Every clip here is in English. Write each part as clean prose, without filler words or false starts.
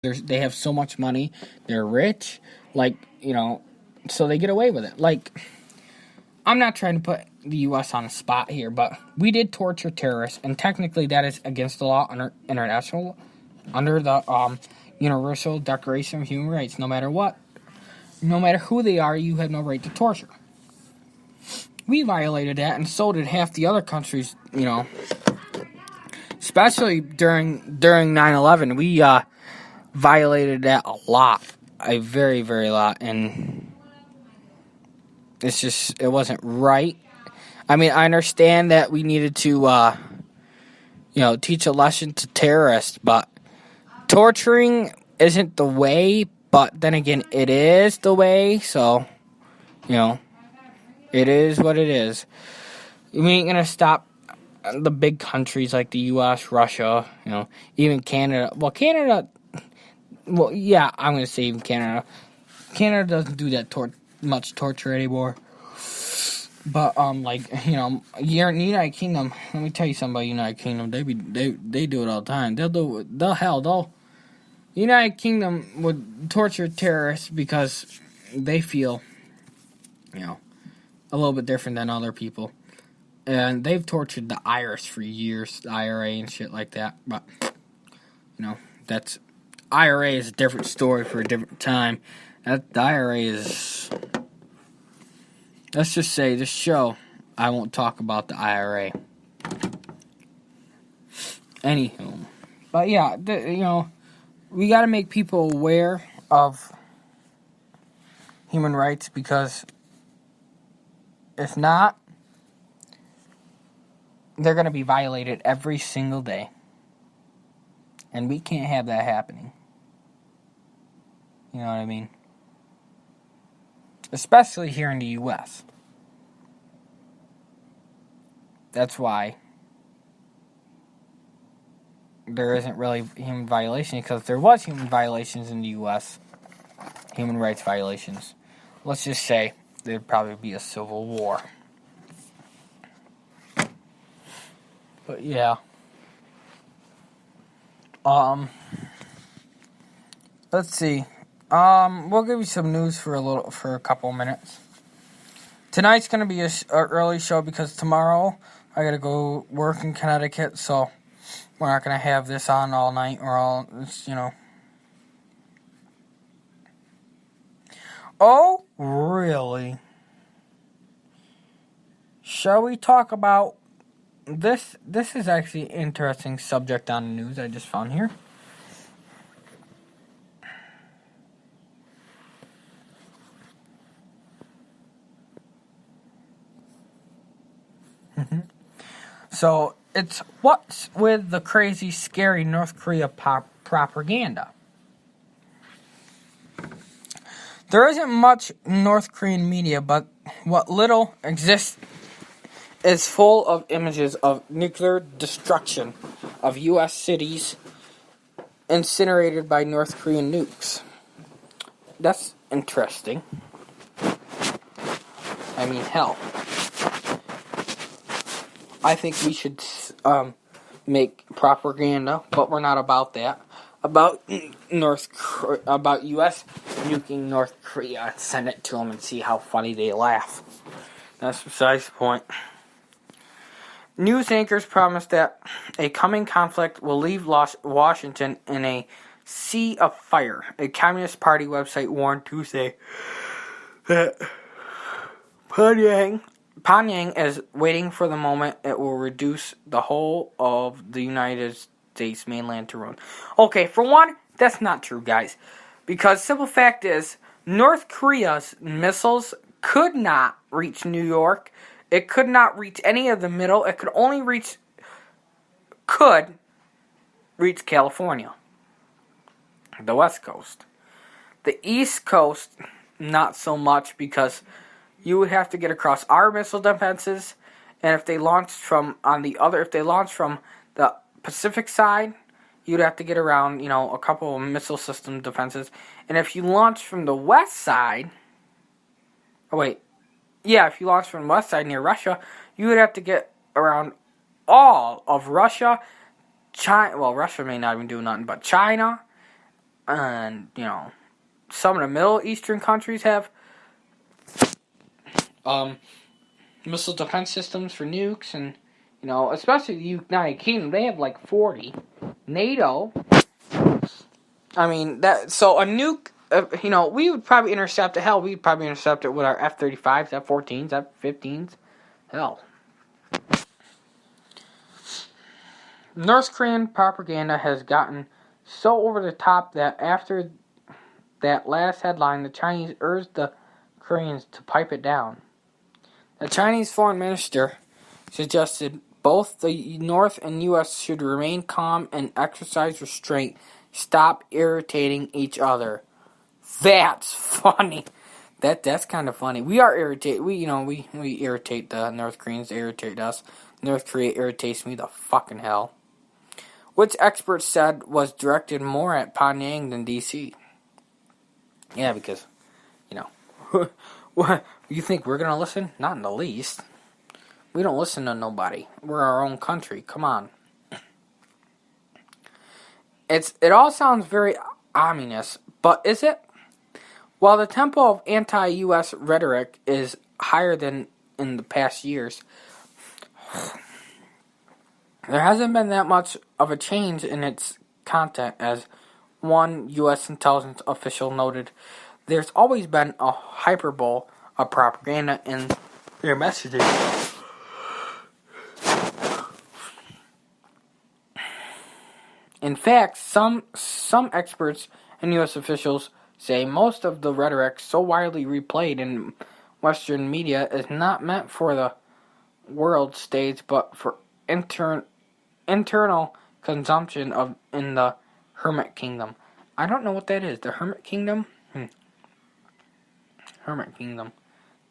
they have so much money, they're rich, like, so they get away with it. Like, I'm not trying to put the U.S. on a spot here, but we did torture terrorists, and technically that is against the law under international, under the Universal Declaration of Human Rights. No matter what, no matter who they are, you have no right to torture. We violated that, and so did half the other countries. Especially during 9/11, we violated that a lot, a very, very lot, and it wasn't right. I mean, I understand that we needed to, teach a lesson to terrorists, but torturing isn't the way, but then again, it is the way, so, it is what it is. We ain't gonna stop the big countries like the U.S., Russia, even Canada. Well, yeah, I'm gonna say even Canada. Canada doesn't do that much torture anymore. But the United Kingdom. Let me tell you something about the United Kingdom. They do it all the time. The United Kingdom would torture terrorists because they feel, a little bit different than other people. And they've tortured the Irish for years, the IRA and shit like that. But, that's... IRA is a different story for a different time. The IRA is... Let's just say, this show, I won't talk about the IRA. Anywho. But yeah, we gotta make people aware of human rights, because if not, they're gonna be violated every single day. And we can't have that happening. You know what I mean? Especially here in the U.S. That's why there isn't really human violation, because if there was human violations in the U.S., human rights violations, let's just say there'd probably be a civil war. But yeah. Let's see. We'll give you some news for a couple minutes. Tonight's gonna be a early show because tomorrow I gotta go work in Connecticut, so we're not gonna have this on all night or all. Oh, really? Shall we talk about this? This is actually an interesting subject on the news I just found here. So, it's what's with the crazy, scary North Korea propaganda? There isn't much North Korean media, but what little exists is full of images of nuclear destruction of U.S. cities incinerated by North Korean nukes. That's interesting. I mean, hell. I think we should make propaganda, but we're not about that. About U.S. nuking North Korea and send it to them and see how funny they laugh. That's besides the point. News anchors promise that a coming conflict will leave Washington in a sea of fire. A Communist Party website warned Tuesday that Pyongyang is waiting for the moment it will reduce the whole of the United States mainland to ruin. Okay, for one, that's not true, guys. Because simple fact is, North Korea's missiles could not reach New York. It could not reach any of the middle. It could only reach California. The West Coast. The East Coast, not so much, because you would have to get across our missile defenses, and if they launched from the Pacific side, you'd have to get around, a couple of missile system defenses. And if you launch from the west side, if you launch from the west side near Russia, you would have to get around all of Russia, China. Well, Russia may not even do nothing, but China, and some of the Middle Eastern countries have missile defense systems for nukes, and especially the United Kingdom, they have like 40. NATO, I mean so a nuke, we would probably intercept it. Hell, we'd probably intercept it with our F-35s, F-14s, F-15s. Hell. North Korean propaganda has gotten so over the top that after that last headline, the Chinese urged the Koreans to pipe it down. The Chinese foreign minister suggested both the North and U.S. should remain calm and exercise restraint. Stop irritating each other. That's funny. That's kind of funny. We are irritated. We irritate the North Koreans. They irritate us. North Korea irritates me the fucking hell. Which experts said was directed more at Pyongyang than D.C. Yeah, because, what, you think we're going to listen? Not in the least. We don't listen to nobody. We're our own country. Come on. It all sounds very ominous, but is it? While the tempo of anti-U.S. rhetoric is higher than in the past years, there hasn't been that much of a change in its content, as one U.S. intelligence official noted. There's always been a hyperbole of propaganda in their messaging. In fact, some experts and U.S. officials say most of the rhetoric so widely replayed in Western media is not meant for the world stage, but for internal consumption in the Hermit Kingdom. I don't know what that is. The Hermit Kingdom? Hermit Kingdom.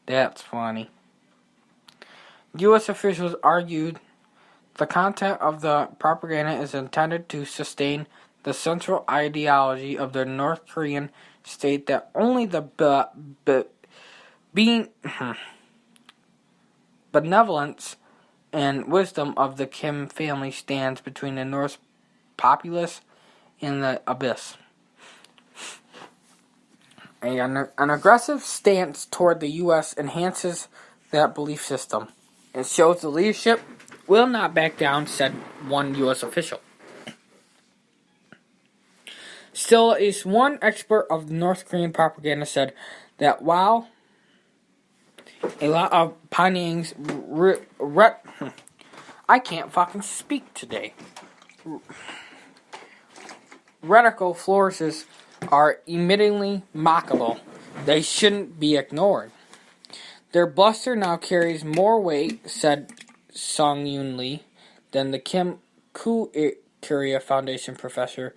That's funny. U.S. officials argued the content of the propaganda is intended to sustain the central ideology of the North Korean state that only the benevolence and wisdom of the Kim family stands between the North populace and the abyss. An aggressive stance toward the U.S. enhances that belief system. It shows the leadership will not back down, said one U.S. official. Still, at least one expert of North Korean propaganda said that while a lot of Pyongyang's I can't fucking speak today. Radical flourishes are emittingly mockable. They shouldn't be ignored. Their bluster now carries more weight, said Song Yoon Lee, than the Kim Korea Foundation professor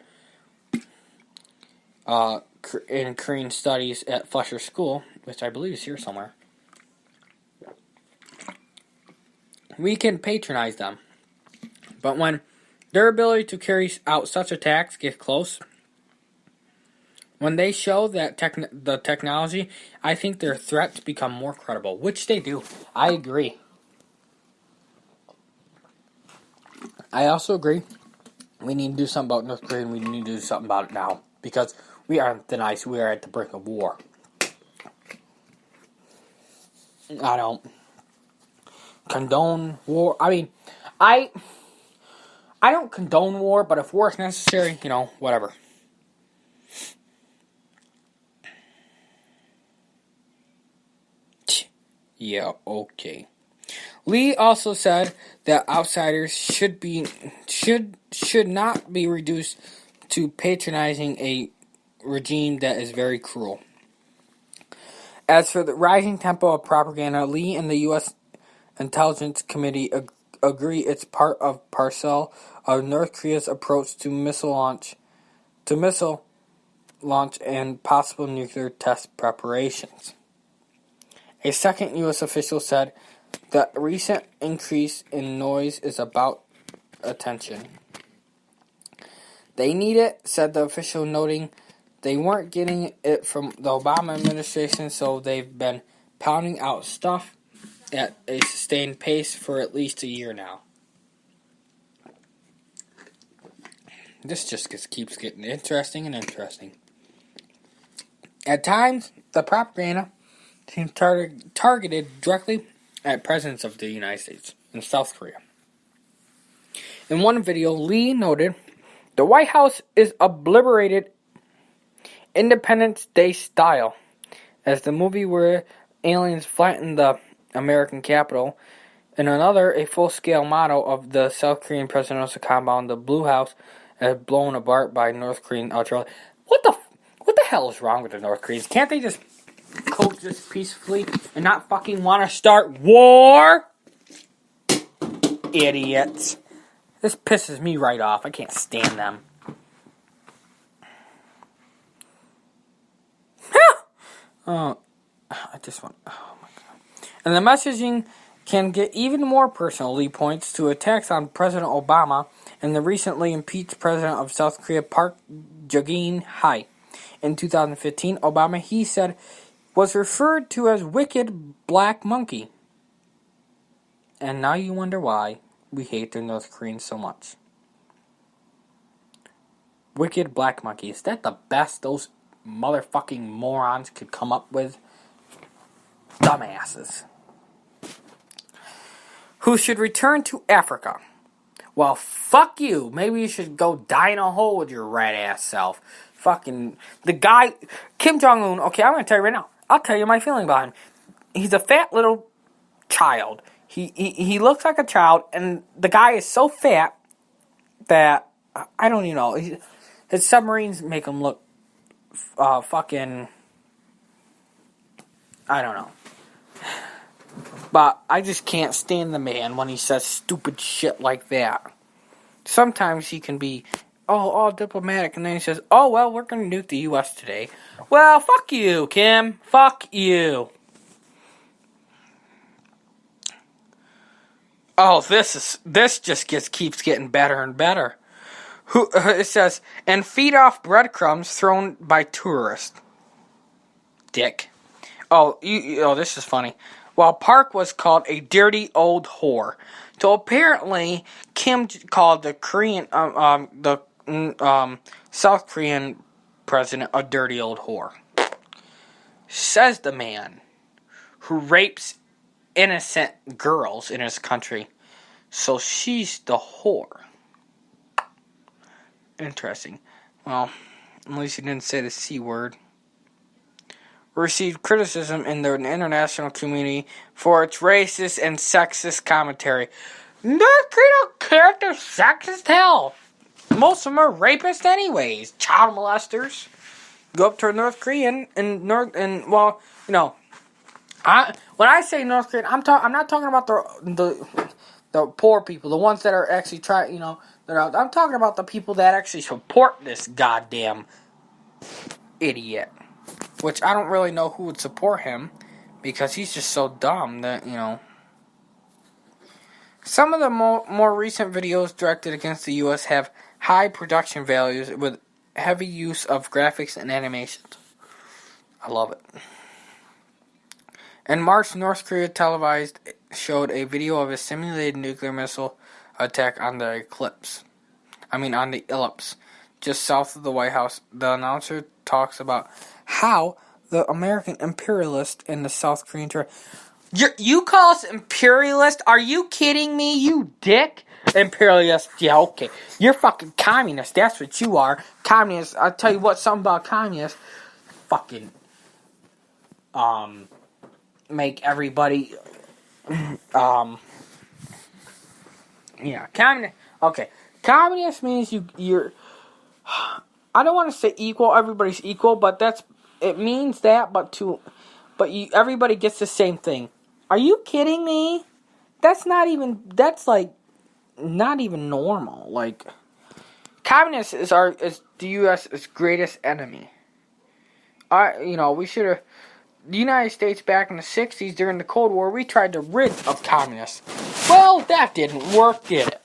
in Korean studies at Fletcher School, which I believe is here somewhere. We can patronize them, but when their ability to carry out such attacks gets close, when they show that the technology, I think their threats become more credible, which they do. I agree. I also agree we need to do something about North Korea, and we need to do something about it now, because we are on thin ice. We are at the brink of war. I don't condone war. I mean, I don't condone war, but if war is necessary, whatever. Yeah, okay. Lee also said that outsiders should not be reduced to patronizing a regime that is very cruel. As for the rising tempo of propaganda, Lee and the U.S. Intelligence Committee agree it's part and parcel of North Korea's approach to missile launch and possible nuclear test preparations. A second U.S. official said the recent increase in noise is about attention. They need it, said the official, noting they weren't getting it from the Obama administration, so they've been pounding out stuff at a sustained pace for at least a year now. This just keeps getting interesting and interesting. At times, the propaganda seems targeted directly at presidents of the United States and South Korea. In one video, Lee noted, "The White House is obliterated Independence Day style, as the movie where aliens flattened the American Capitol." In another, a full-scale model of the South Korean presidential compound, the Blue House, as blown apart by North Korean ultra. What the hell is wrong with the North Koreans? Can't they just coexist peacefully and not fucking want to start war? Idiots. This pisses me right off. I can't stand them. I just want... Oh my god. And the messaging can get even more personal. Lee points to attacks on President Obama and the recently impeached president of South Korea, Park Geun-hye. In 2015, Obama, he said, was referred to as wicked black monkey. And now you wonder why we hate the North Koreans so much. Wicked black monkey. Is that the best those motherfucking morons could come up with? Dumbasses. Who should return to Africa? Well, fuck you. Maybe you should go die in a hole with your rat ass self. Fucking the guy, Kim Jong-un. Okay, I'm gonna tell you right now. I'll tell you my feeling about him. He's a fat little child. He looks like a child, and the guy is so fat that I don't even know. His submarines make him look fucking. I don't know. But I just can't stand the man when he says stupid shit like that. Sometimes he can be, all diplomatic, and then he says, oh, well, we're going to nuke the U.S. today. Well, fuck you, Kim. Fuck you. Oh, this just keeps getting better and better. It says, and feed off breadcrumbs thrown by tourists. Dick. Oh, this is funny. While Park was called a dirty old whore. So apparently, Kim called the South Korean president a dirty old whore. Says the man who rapes innocent girls in his country. So she's the whore. Interesting. Well, at least he didn't say the C word. Received criticism in the international community for its racist and sexist commentary. North Korea don't care if they're sexist. Hell, most of them are rapists anyways. Child molesters. Go up to a North Korean when I say North Korean, I'm not talking about the poor people, the ones that are actually I'm talking about the people that actually support this goddamn idiot. Which I don't really know who would support him, because he's just so dumb that, Some of the more recent videos directed against the U.S. have high production values with heavy use of graphics and animations. I love it. In March, North Korea televised showed a video of a simulated nuclear missile attack on the ellipse, just south of the White House. The announcer talks about how the American imperialist and the South Korean You call us imperialist? Are you kidding me, you dick? Imperialist, yeah, okay. You're fucking communist, that's what you are. Communist, I'll tell you what, something about communists. Fucking, make everybody, yeah, communist, okay. Communist means you're, I don't want to say equal, everybody's equal, but it means that, everybody gets the same thing. Are you kidding me? That's not even normal. Like, communists is the U.S.'s greatest enemy. We should have, the United States back in the 60s during the Cold War, we tried to rid of communists. Well, that didn't work, did it?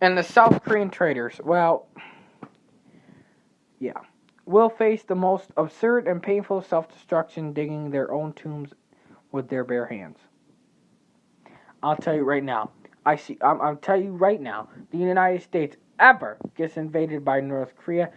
And the South Korean traitors, well, yeah, will face the most absurd and painful self-destruction digging their own tombs with their bare hands. I'll tell you right now, I'm telling you right now, the United States ever gets invaded by North Korea,